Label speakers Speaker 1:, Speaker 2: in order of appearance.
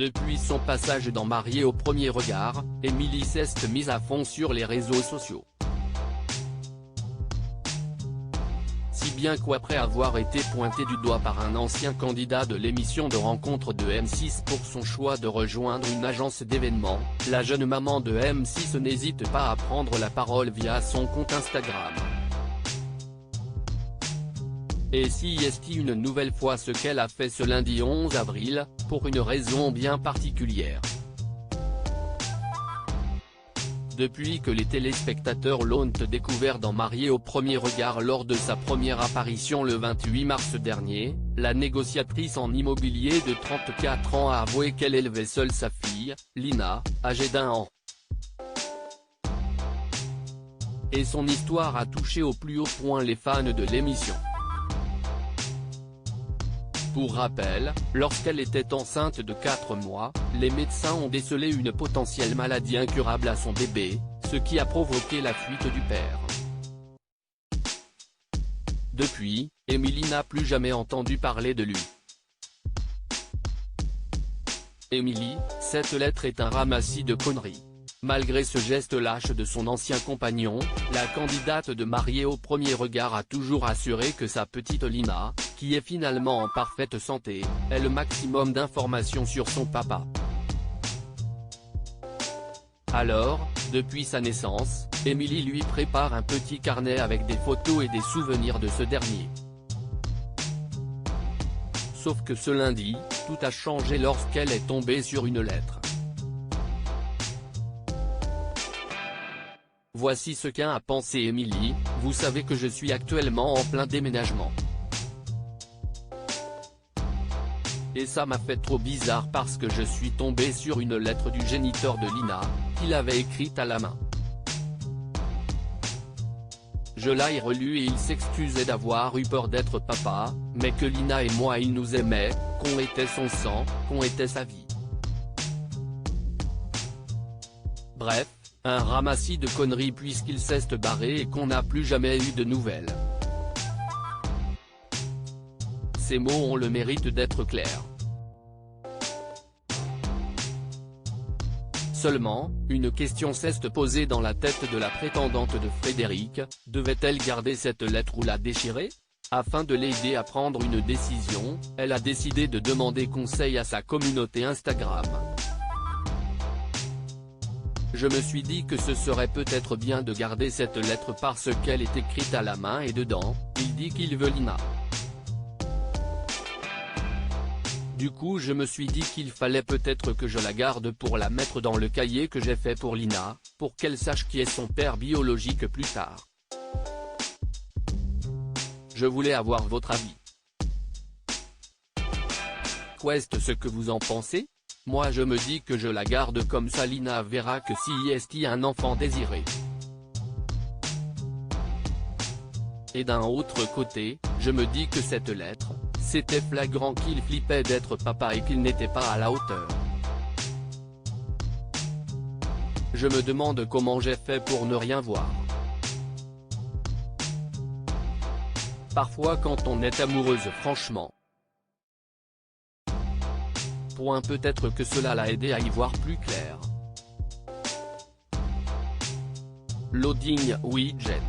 Speaker 1: Depuis son passage dans Mariée au premier regard, Émilie s'est mise à fond sur les réseaux sociaux. Si bien qu'après avoir été pointée du doigt par un ancien candidat de l'émission de rencontre de M6 pour son choix de rejoindre une agence d'événements, la jeune maman de M6 n'hésite pas à prendre la parole via son compte Instagram. Et si est une nouvelle fois ce qu'elle a fait ce lundi 11 avril, pour une raison bien particulière. Depuis que les téléspectateurs l'ont découvert dans Mariée au premier regard lors de sa première apparition le 28 mars dernier, la négociatrice en immobilier de 34 ans a avoué qu'elle élevait seule sa fille, Lina, âgée d'1 an. Et son histoire a touché au plus haut point les fans de l'émission. Pour rappel, lorsqu'elle était enceinte de 4 mois, les médecins ont décelé une potentielle maladie incurable à son bébé, ce qui a provoqué la fuite du père. Depuis, Émilie n'a plus jamais entendu parler de lui. Émilie, cette lettre est un ramassis de conneries. Malgré ce geste lâche de son ancien compagnon, la candidate de Mariée au premier regard a toujours assuré que sa petite Lina, qui est finalement en parfaite santé, ait le maximum d'informations sur son papa. Alors, depuis sa naissance, Émilie lui prépare un petit carnet avec des photos et des souvenirs de ce dernier. Sauf que ce lundi, tout a changé lorsqu'elle est tombée sur une lettre. Voici ce qu'a pensé Émilie: vous savez que je suis actuellement en plein déménagement. Et ça m'a fait trop bizarre parce que je suis tombé sur une lettre du géniteur de Lina, qu'il avait écrite à la main. Je l'ai relue et il s'excusait d'avoir eu peur d'être papa, mais que Lina et moi il nous aimait, qu'on était son sang, qu'on était sa vie. Bref, un ramassis de conneries puisqu'il s'est barré et qu'on n'a plus jamais eu de nouvelles. Ces mots ont le mérite d'être clairs. Seulement, une question s'est posée dans la tête de la prétendante de Frédéric: devait-elle garder cette lettre ou la déchirer? Afin de l'aider à prendre une décision, elle a décidé de demander conseil à sa communauté Instagram. Je me suis dit que ce serait peut-être bien de garder cette lettre parce qu'elle est écrite à la main et dedans, il dit qu'il veut Lina. Du coup je me suis dit qu'il fallait peut-être que je la garde pour la mettre dans le cahier que j'ai fait pour Lina, pour qu'elle sache qui est son père biologique plus tard. Je voulais avoir votre avis. Qu'est-ce ce que vous en pensez? Moi je me dis que je la garde comme ça Lina verra que si est un enfant désiré. Et d'un autre côté, je me dis que cette lettre, c'était flagrant qu'il flippait d'être papa et qu'il n'était pas à la hauteur. Je me demande comment j'ai fait pour ne rien voir. Parfois quand on est amoureuse franchement. Peut-être que cela l'a aidé à y voir plus clair. Loading widget.